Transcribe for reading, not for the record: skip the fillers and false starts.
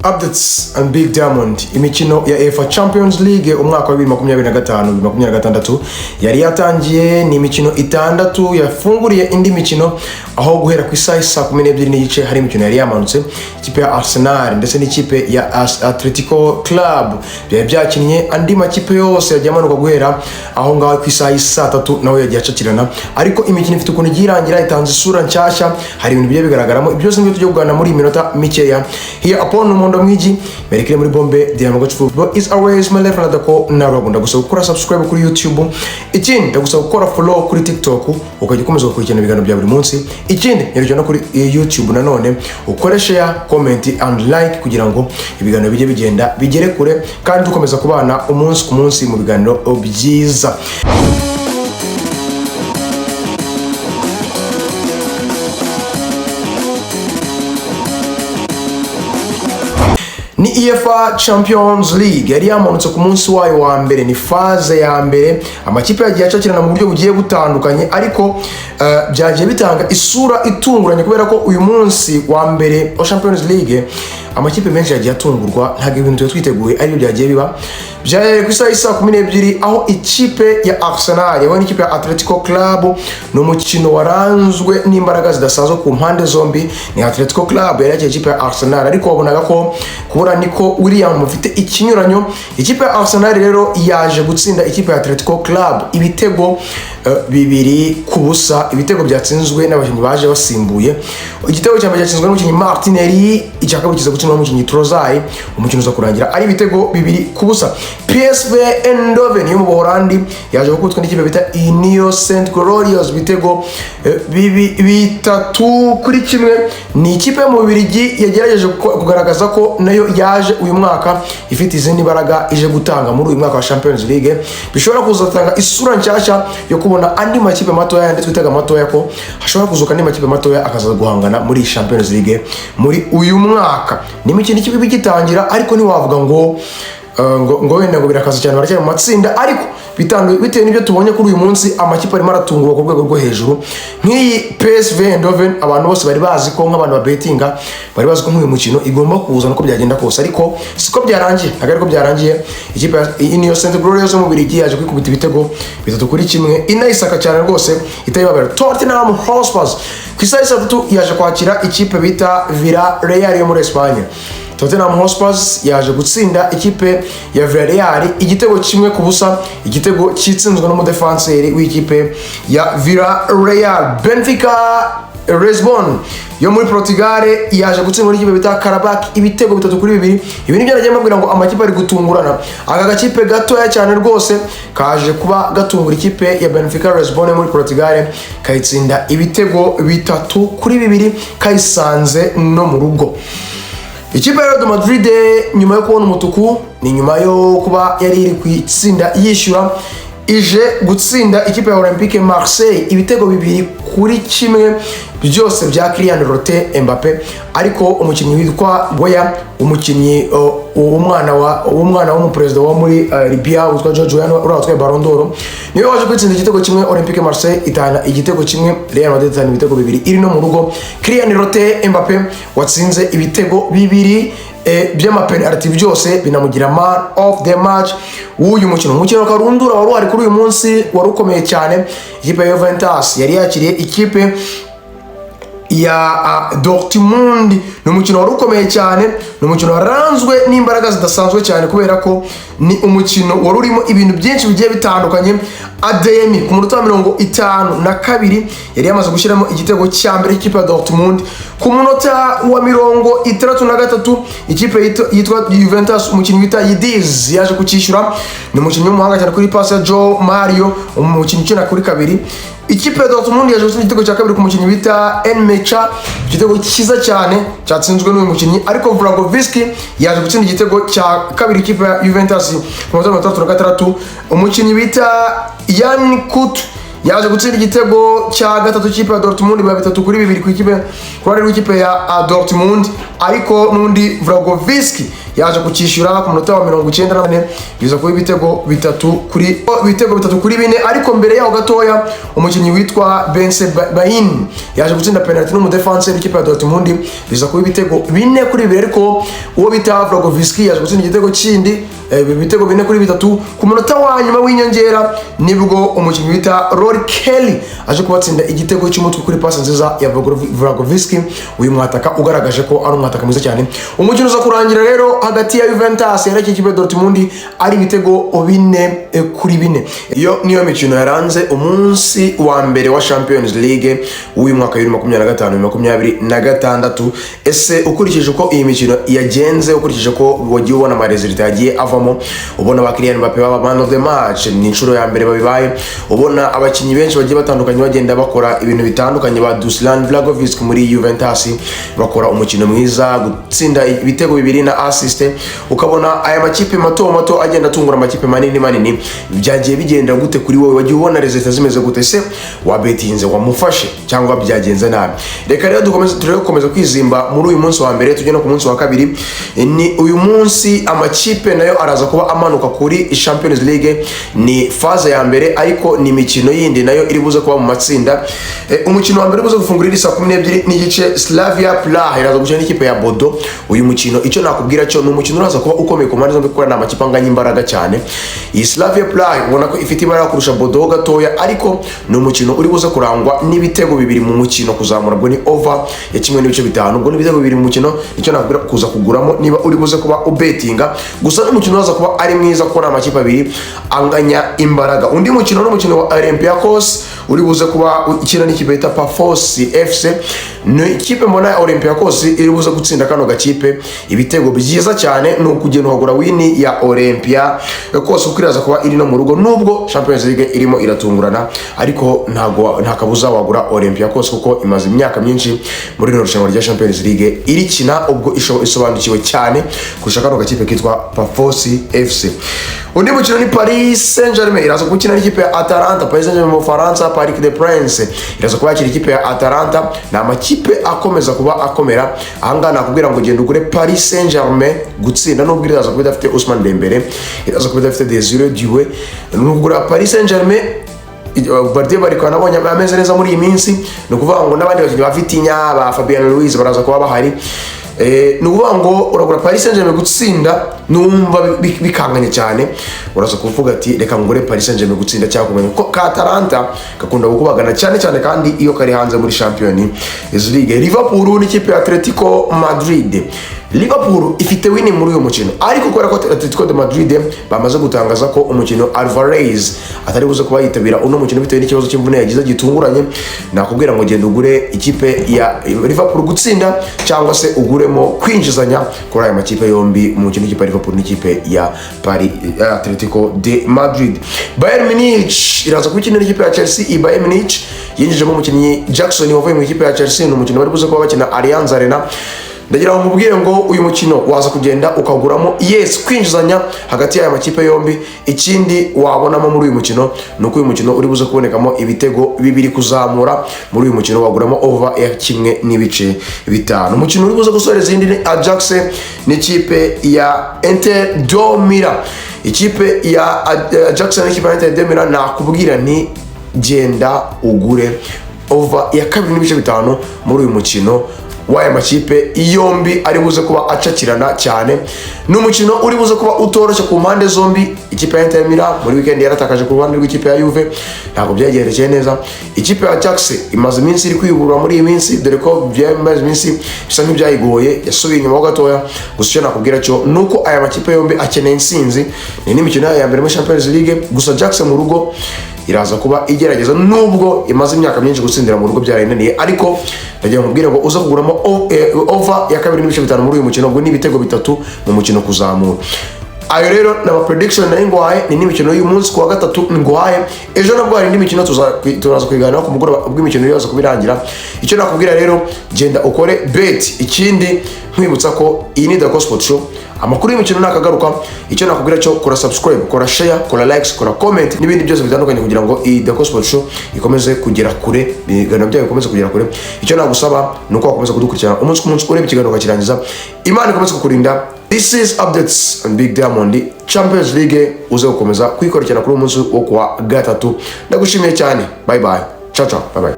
Updates and Big Diamond. Imikino ya UEFA Champions League umwaka wa 2025-2026 yari yatangiye. Ni imikino itandatu yafunguriye indi mikino, aho guhera ku isaha 12 n'igice hari imikino yari yamanutse. Ikipe ya Arsenal ndetse n'ikipe ya Atletico Club byari byakinnye, andi makipe yose yajyamanuka guhera aho ngaho ku isaha 3 naho yagiye acakirana. Ariko imikino ifite ukuntu girangira itanze isura nshyashya, hari ibintu bigiye bigaragaramo. Ibyo byose tujye kuganira muri minota mikeya. Here upon Mwiji merekere muri bombe Diamond Got Football is always my life nadako naragunda gusaba gukora subscribe kuri YouTube, ikindi ndagusaba gukora follow kuri TikTok ukajya ukomeza gukurikirana ibiganiro bya buri munsi, ikindi nyarujana kuri YouTube nanone ukore share, comment and like kugira ngo ibiganiro bijye bigenda bigere kure kandi dukomeza kubana umunsi ku munsi mu biganiro byiza. Ni UEFA Champions League yari yamanutse ku munsi wayo wa mbere, ni faze ya mbere. Amakipe yagiye acakirana mu buryo bugiye butandukanye, ariko byagiye bitanga isura itunguranye kubera ko uyu munsi wa mbere wa Champions League amakipe menshi yagiye atungurwa. Ntabwo ibintu twiteguye ari byo byagiye biba. Byaje ku isaha 12 aho ikipe ya Arsenal yabaye ikipe ya Atletico Club, no mukino waranzwe n'imbaraga zidasanzwe ku mpande zombi. Ni Atletico Club yari yagiye ikipe ya Arsenal, ariko wabonaga ko kubura niko William mufite ikinyuranyo. Ikipe ya Arsenal rero yaje gutsinda ikipe ya Atletico Club ibitego 2-0. Ibitego byatsinzwe n'abakinnyi baje basimbuye. Igitego cya mbere cyatsinzwe n'umukinnyi Martinelli, icyakabiri kiza gutsinda n'umukinnyi Trossard. Umukino uza kurangira ari ibitego 2-0. PSV Eindhoven yo mu Buholandi yaje gukutwa n'ikipe bita Ineos St Glorious ibitego 3-1. Ni ikipe mu Bubiligi yagerageje kugaragaza ko nayo yaje uyu mwaka ifite izindi mbaraga ije gutanga muri uyu mwaka wa Champions League, bishobora kuzatanga isura nshyashya yo kubona andi makipe matoya ndetse twitaga matoya ko hashobora kuzuka andi makipe matoya akaza guhangana muri Champions League muri uyu mwaka. Ni imikino ikipe bigitangira, ariko ni wavuga ngo wenda ngo birakaza cyane baracyari mu matsinda, ariko bitewe n'ibyo tubonye kuri uyu munsi amakipe arimo aratungurwa ku rwego rwo hejuru. Nk'iyi PSV Eindhoven abantu bose bari bazi ko nk'abantu ba bettinga bari bazi ko nk'uyu mukino igomba kuza nuko byagenda kose, ariko siko byarangiye. Agariko byarangiye ikipe ya Ineos St Glorious mu Bubiligi yaje kwikubita ibitego 3-1 inayisaka cyane rwose itayibabera. Tottenham Hotspur ku isaha 3 yaje kwakira ikipe bita Villarreal yo muri Espagne. Tottenham Hotspur yaje gutsinda ikipe ya Villarreal igitego 1-0, igitego kitsinzwe n'umudefanseri w'ikipe ya Villarreal. Benfica Lisbon yo muri Portugal yaje gutsindwa n'ikipe bita Karabakh ibitego 3-2. Ibi ni byaragiye mabwira ngo amakipe ari gutungurana. Aka gakipe gatoya cyane rwose kaje kuba gatungura ikipe ya Benfica Lisbon yo muri Portugal, kayitsinda ibitego 3-2 kayisanze no mu rugo. Ikipe ya Real Madrid nyuma yo kubona umutuku, ni nyuma yo kuba yari iri kwitsinda yishyura, ije gutsinda ikipe ya Olympique Marseille ibitego 2-1 byose bya Kylian Mbappé. Ariko umukinnyi witwa Goya, umukinnyi umwana w'umuperezida wa muri Libya witwa George Weah uratwaye Ballon d'Or, niwe waje kwitsinda igitego 1. Olympique Marseille itana igitego 1, Real Madrid itana ibitego 2 iri no mu rugo. Kylian Mbappé watsinze ibitego 2 by'amapenalty byose binamugira man of the match w'uyu mukino karundura wari ari kuri uyu munsi wari ukomeye cyane. Ikipe ya Juventus yari yakiriye ikipe ya Dortmund. Ni umukino wari ukomeye cyane, ni umukino waranzwe n'imbaraga zidasanzwe cyane kubera ko ni umukino wari urimo ibintu byinshi bigiye bitandukanye. Adeyemi ku munota wa 52 yari yamaze gushyiramo igitego cya mbere ikipe ya Dortmund. Ku munota wa 63 ikipe yitwa Juventus umukinnyi wita Yildiz yaje kucyishyura. Ni umukinnyi w'umuhanga cyane kuri pass ya Joe Mario, umukinnyi ukina kuri kabiri. Ikipe ya Dortmund yaje gutsinda igitego cya kabiri ku mukinnyi bita Enmecha, igitego cyiza cyane cyatsinzwe n'uyu mukinnyi. Ariko Vlahovic yaje gutsinda igitego cya kabiri ikipe ya Juventus ku munota wa 36. Umukinnyi bita Jan Kut yaje gutsinda igitego cya gatatu cy'ikipe ya Dortmund ba 3-2 ku ikipe kwari w'ikipe ya Dortmund, ariko n'undi Vlahovic yaje kukishyura ku munota wa 94 biza kuba ibitego bitatu kuri 4, ariko mbere yaho gatoya umukinnyi witwa Bensebaini yaje gutsinda penalty n'umudefenseur w'ikipe ya Dortmund biza kuba ibitego 4-2, ariko uwo bita Vlahovic yaje gutsinda igitego kindi ibitego 4-3 ku munota wa nyuma w'inyongera, nibwo umukinnyi wita Rory Kelly aje kubatsinda igitego cy'umutwe kuri pass nziza ya Vlahovic, uyu mwataka ugaragaje ko ari umwataka mwiza cyane. Umukino uza kurangira rero hagati ya Juventus n'iki kipe Dortmund ari ibitego 4-4. Iyo niyo mikino yaranze umunsi wa mbere wa Champions League w'uyu mwaka wa 2025-2026. Ese ukurikije uko iyi mikino yagenze, ukurikije ko wagiye ubona ama resultat yagiye avamo, ubona ba Kylian Mbappe baba man of the match ni inshuro ya mbere babibaye, ubona abakinnyi benshi bagiye batandukanye bagenda bakora ibintu bitandukanye, ba Dusan Vlahovic muri Juventus bakora umukino mwiza, gutsinda ibitego 2 na assist, ukabona aya makipe mato agenda atungura amakipe manini, byagiye bigenda gute kuri wowe? Wagiye ubona resultat zimeze gute? Se wabetinze wamufashe cyangwa byagenze nabi? Reka rero dukomeza kwizimba muri uyu munsi wa mbere, tujye no ku munsi wa kabiri. Ni uyu munsi amakipe nayo araza kuba amanuka kuri Champions League, ni faze ya mbere, ariko ni imikino yindi nayo iri buze kuba mu matsinda. Umukino wa mbere buze gufungurira saa 12 n'igice, Slavia Praha iraza gukina n'ikipe ya Bodo. Uyu mukino icyo nakubwira cyo ni umukino uraza kuba ukomeye ku mpande zombi, kuko ni amakipe anganya imbaraga cyane. Iyi Slavia Praha ubona ko ifite ibara kurusha Bodo gatoya, ariko ni umukino uri buze kurangwa n'ibitego 2 mu mukino kuzamura, ubwo ni over ya 1.5, ubwo ni ibitego 2 mu mukino. Icyo nakubwira kuza kuguramo niba uri buze kuba ubetinga, gusa n'umukino uraza kuba ari mwiza kuko ni amakipe abiri anganya imbaraga. Undi mukino n'umukino wa Olympiacos uri buze kuba ikina n'ikipe yita Paphos FC. Ni ikipe mbona Olympiacos iri buze gutsinda kano gakipe ibitego byiza cyane, no kugenda uhagura wini ya Olympiacos ukiraza kuba iri no mu rugo, nubwo Champions League irimo iratungurana, ariko nta kabuza wagura Olympiacos kuko imaze imyaka myinshi muri no rushanwa rya Champions League irikina, ubwo isobanukiwe cyane kurusha kano gakipe kitwa Paphos FC. Undi mukino ni Paris Saint-Germain iraza gukina n'ikipe ya Atalanta. Paris Saint-Germain mu Faransa, Parc des Princes iraza kuba yakira ikipe ya Atalanta. Ni amakipe akomeza kuba akomera. Ahangana nakubwira ngo genda ugure Paris Saint-Germain gutsinda, nubwo iraza kuba idafite Ousmane Dembele, iraza kuba idafite Désiré Doué. Nugura Paris Saint-Germain Bardier bariko nabonye ameze neza muri iyi minsi, no kuvuga ngo nabandi bakinnyi ba Vitinha, ba Fabian Ruiz baraza kuba bahari. Nuvuga ngo uragura Paris Saint-Germain gutsinda numva bikanganye cyane, uraza kuvuga ati reka ngure Paris Saint-Germain gutsinda cyangwa kumenya ko Atalanta gakunda gukubagana cyane kandi iyo kari hanze muri Champions League. Liverpool n'ikipe ya Atletico Madrid. Liverpool ifite wini muri uyu mukino, ariko kubera ko Atletico de Madrid bamaze gutangaza ko umukino Alvarez atari buze kuba yitabira uno mukino bitewe n'ikibazo cy'imvune yagize gitunguranye, nakubwira ngo genda ugure ikipe ya Liverpool gutsinda cyangwa se uguremo kwinjizanya kuri aya makipe yombi mu mukino w'ikipe ya Liverpool n'ikipe ya Paris Atletico de Madrid. Bayern Munich iraza kukinira ikipe ya Chelsea. Bayern Munich yinjijemo umukinnyi Jackson wavuye mu ikipe ya Chelsea, ni umukino bari buze kuba bakina Allianz Arena. Ndagira ngo mubwire ngo uyu mukino waza kugenda ukaguramo kwinjizanya hagati y'aya makipe yombi. Ikindi wabonamo muri uyu mukino nuko uyu mukino uri buze kubonekamo ibitego 2 kuzamura. Muri uyu mukino waguramo over ya 1.5. Umukino uri buze gusoreza indi Ajax n'ikipe ya Inter de Milan. Ikipe ya Ajax n'ikipe ya Inter de Milan nakubwira ni genda ugure over ya 2.5 muri uyu mukino waya makipe yombi ari buze kuba acakirana cyane. N'umukino uri buze kuba utoroshye ku mpande zombi. Ikipe ya Inter Milan muri weekend yaratakaje ku ruhande rw'ikipe ya Juve, ntabwo byagendekeye neza. Ikipe ya Ajax imaze iminsi iri kwiyubura muri iyi minsi, dore ko byamaze iminsi bisa nk'ibyayigoye, yasubiye inyuma gatoya. Gusa icyo nakubwira cyo nuko aya makipe yombi akeneye insinzi. Ni n'imikino ya mbere muri Champions League, gusa Ajax mu rugo iraza kuba igerageza, nubwo imaze imyaka myinshi gutsindira mu rugo byarayinaniye, ariko ndagira mubwire ngo uza kuguramo over ya 2.5 muri uyu mukino, ngo ni ibitego 3 mu mukino kuzamura. Ayo rero na prediction nari ngwaye ni n'imikino y'uyu munsi kuwa gatatu ngwaye. Ejo nabwo hari indi mikino turaza kwiganira ku mugoroba ubwo imikino yaza kubirangira. Icyo nakubwira rero genda ukore bet. Ikindi nkwibutsa ko iyi ni The Gospel Show, amakuru y'imikino nakagaruka. Icyo nakubwira cyo kora subscribe, kora share, kora likes, kora comment n'ibindi byose bitandukanye kugira ngo iyi The Gospel Show ikomeze kugera kure, ibiganiro byayo bikomeze kugera kure. Icyo nagusaba nuko wakomeza kudukurikirana umunsi ku munsi, ureba ikiganiro ukakirangiza. Imana ikomeze kukurinda. This is updates on Big Diamond Champions League, uze gukomeza kwikorera kuri umunsi wo kuwa gatatu. Ndagushimiye cyane. Bye bye. Ciao ciao. Bye bye.